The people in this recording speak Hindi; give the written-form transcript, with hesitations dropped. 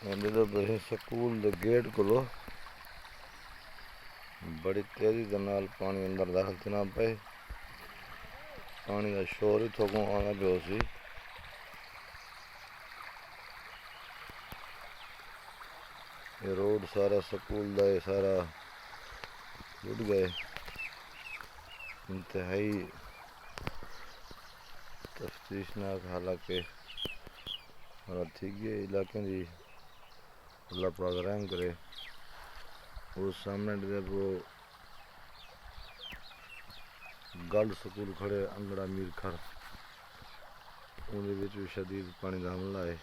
पे स्कूल दे गेट को बड़ी तेजी के नाल पानी अंदर दाखल थी ना पे पानी का शोर ही थोको आना पे सी। ये रोड सारा स्कूल दा सारा टूट गए। इंतहाई तफ्तीशनाक हालांकि थी गए इलाके की अल्लाह पाक रहम करे। वो सामने वो गर्ल स्कूल खड़े अंगड़ा मीर खर उन्हें भी शदीद पानी का हमला है।